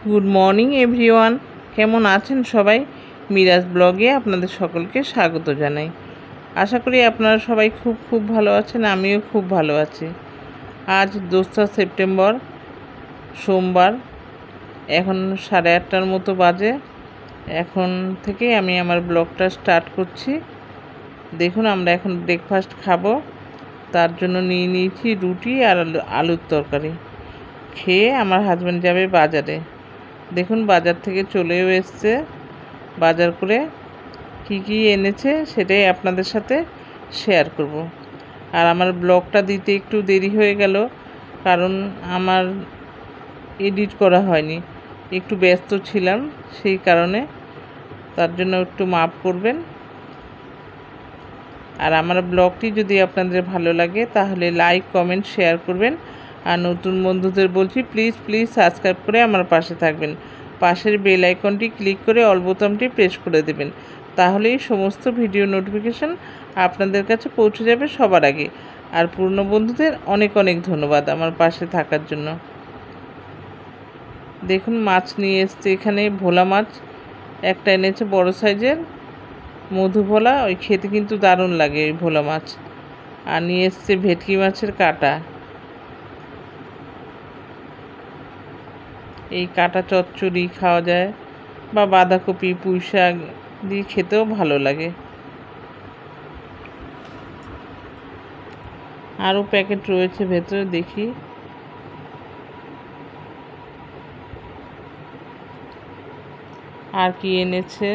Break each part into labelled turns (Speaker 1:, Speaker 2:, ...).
Speaker 1: Good morning everyone, কেমন আছেন সবাই? মিরাজ ব্লগে আপনাদের সকলকে স্বাগত জানাই। আশা করি আপনারা সবাই খুব ভালো আছেন, আমিও খুব ভালো আছি। আজ 2 সেপ্টেম্বর সোমবার, এখন 8:30টার মতো বাজে। এখন থেকে আমি আমার ব্লগটা স্টার্ট করছি। দেখুন, আমরা এখন ব্রেকফাস্ট খাবো। তার জন্য নিয়ে নিয়েছি রুটি আর আলুর তরকারি। খেয়ে আমার হাজব্যান্ড যাবে বাজারে। দেখুন, বাজার থেকে চলেও এসছে। বাজার করে কি এনেছে সেটাই আপনাদের সাথে শেয়ার করব। আর আমার ব্লগটা দিতে একটু দেরি হয়ে গেল, কারণ আমার এডিট করা হয়নি, একটু ব্যস্ত ছিলাম সেই কারণে। তার জন্য একটু মাফ করবেন। আর আমার ব্লগটি যদি আপনাদের ভালো লাগে তাহলে লাইক, কমেন্ট, শেয়ার করবেন। আর নতুন বন্ধুদের বলছি, প্লিজ সাবস্ক্রাইব করে আমার পাশে থাকবেন। পাশের বেল আইকনটি ক্লিক করে অল বোতামটি প্রেস করে দেবেন, তাহলেই সমস্ত ভিডিও নোটিফিকেশান আপনাদের কাছে পৌঁছে যাবে সবার আগে। আর পুরনো বন্ধুদের অনেক ধন্যবাদ আমার পাশে থাকার জন্য। দেখুন, মাছ নিয়ে এসছে এখানে, ভোলা মাছ একটা এনেছে বড় সাইজের, মধুভোলা। ওই খেতে কিন্তু দারুণ লাগে ওই ভোলা মাছ। আর নিয়ে এসছে ভেটকি মাছের কাটা। এই কাটা চচ্চড়ি খাওয়া যায়, বা বাঁধাকপি, পুঁই শাক দিয়ে খেতেও ভালো লাগে। আরও প্যাকেট রয়েছে ভেতরে, দেখি। আর কি এনেছে?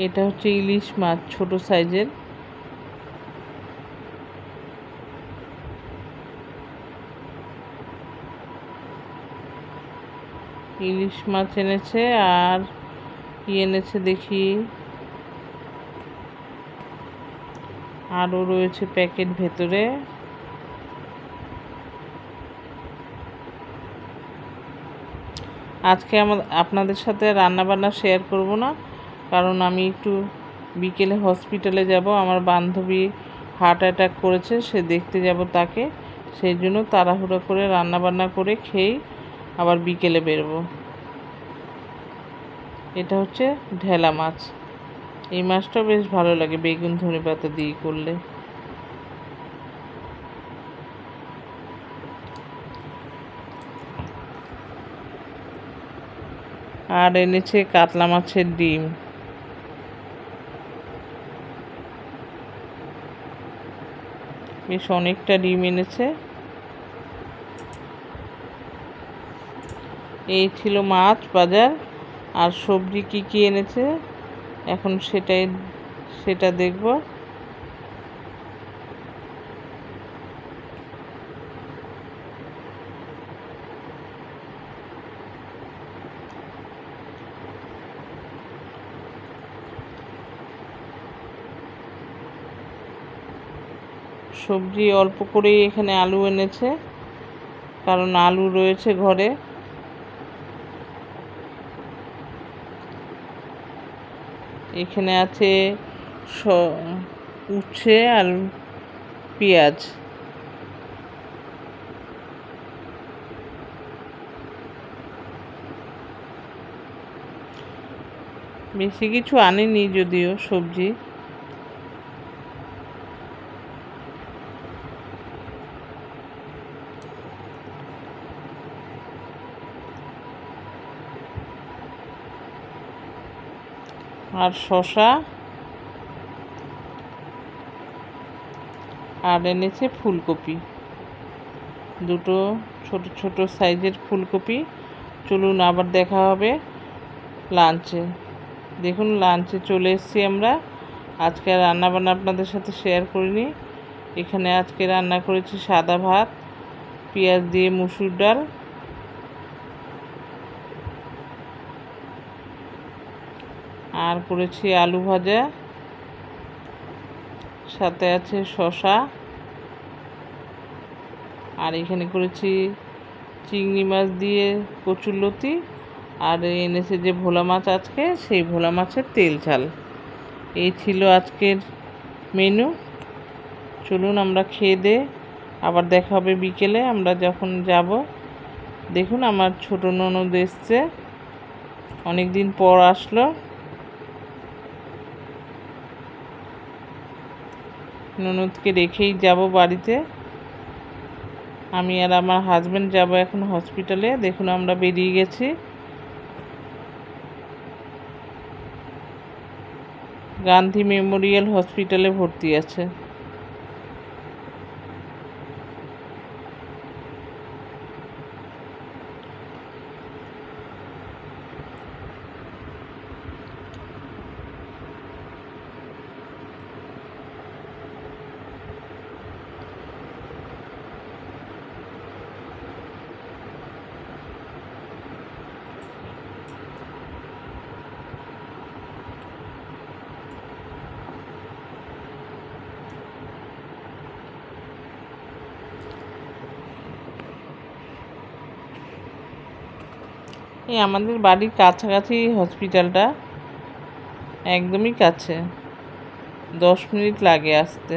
Speaker 1: এটা হচ্ছে ইলিশ মাছ, ছোট সাইজের। ইলিশ মাছ এনেছে। আর কি এনেছে দেখি। আরও রয়েছে প্যাকেট ভেতরে। আজকে আপনাদের সাথে রান্নাবান্না শেয়ার করব না, কারণ আমি একটু বিকেলে হসপিটালে যাব। আমার বান্ধবী হার্ট অ্যাটাক করেছে, সে দেখতে যাব তাকে। সেই জন্য তাড়াহুড়ো করে রান্নাবান্না করে খেয়েই আবার বিকেলে বেরোবো। এটা হচ্ছে ঢেলা মাছ। এই মাছটাও বেশ ভালো লাগে বেগুন ধনেপাতা দিয়ে করলে। আর এনেছে কাতলা মাছের ডিম। বেশ অনেকটা ডিম এনেছে। এই ছিল মাছ বাজার। আর সবজি কি এনেছে এখন সেটা দেখব। সবজি অল্প করেই এখানে আলু এনেছে, কারণ আলু রয়েছে ঘরে। এখানে আছে উচ্ছে আর পেঁয়াজ। বেশি কিছু আনেনি যদিও সবজি। আর শসা। আর এনেছে ফুলকপি, দুটো ছোট সাইজের ফুলকপি। চলুন আবার দেখা হবে লাঞ্চে। দেখুন, লাঞ্চে চলে এসেছি আমরা। আজকে রান্নাবান্না আপনাদের সাথে শেয়ার করিনি। এখানে আজকে রান্না করেছি সাদা ভাত, পেঁয়াজ দিয়ে মুসুর ডাল, আর করেছি আলু ভাজা, সাথে আছে শসা। আর এখানে করেছি চিংড়ি মাছ দিয়ে কচুরলতি, আর এনেছে যে ভোলা মাছ আজকে, সেই ভোলা মাছের তেল ঝাল। এই ছিল আজকের মেনু। চলুন আমরা খেয়ে দিয়ে আবার দেখা হবে বিকেলে আমরা যখন যাব। দেখুন আমার ছোট ননদ এসছে, অনেক দিন পর আসলো। ননদকে রেখেই যাব বাড়িতে। আমি আর আমার হাজব্যান্ড যাব এখন হসপিটালে। দেখুন আমরা বেরিয়ে গেছি। গান্ধী মেমোরিয়াল হসপিটালে ভর্তি আছে। এই আমাদের বাড়ির কাছাকাছি হসপিটালটা, একদমই কাছে, 10 মিনিট লাগে আসতে।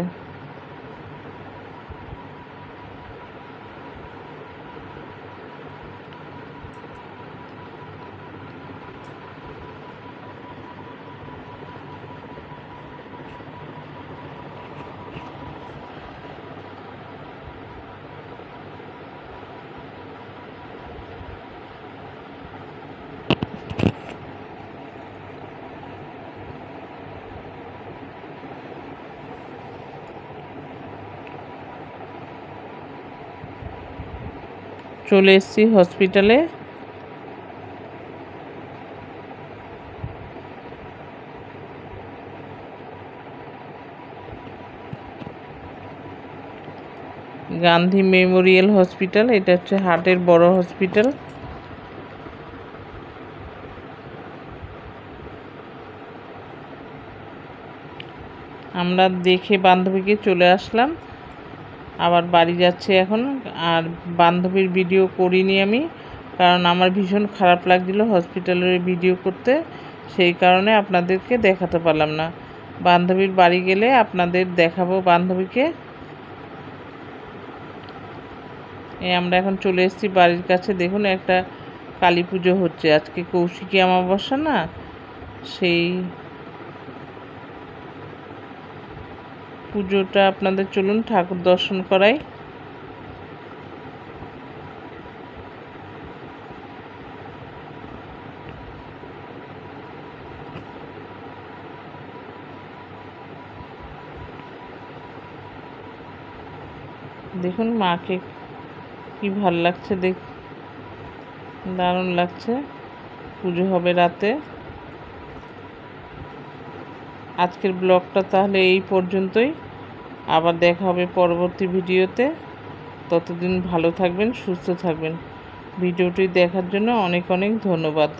Speaker 1: চলে এসেছি হসপিটালে। গান্ধী মেমোরিয়াল হসপিটাল, এটা হচ্ছে হার্টের বড় হসপিটাল। আমরা দেখে বান্ধবীকে চলে আসলাম, আবার বাড়ি যাচ্ছে এখন। আর বান্ধবীর ভিডিও করিনি আমি, কারণ আমার ভীষণ খারাপ লাগছিল হসপিটালের ভিডিও করতে, সেই কারণে আপনাদেরকে দেখাতে পারলাম না। বান্ধবীর বাড়ি গেলে আপনাদের দেখাবো বান্ধবীকে। আমরা এখন চলে এসেছি বাড়ির কাছে। দেখুন একটা কালী পুজো হচ্ছে আজকে, কৌশিকী অমাবস্যা না, সেই পুজোটা আপনাদের চলুন ঠাকুর দর্শন করাই। দেখুন মাকে কি ভাল লাগছে, দারুণ লাগছে। পুজো হবে রাতে। আজকের ব্লগটা তাহলে এই পর্যন্তই, আবার দেখা হবে পরবর্তী ভিডিওতে। ততদিন ভালো থাকবেন, সুস্থ থাকবেন। ভিডিওটি দেখার জন্য অনেক অনেক ধন্যবাদ।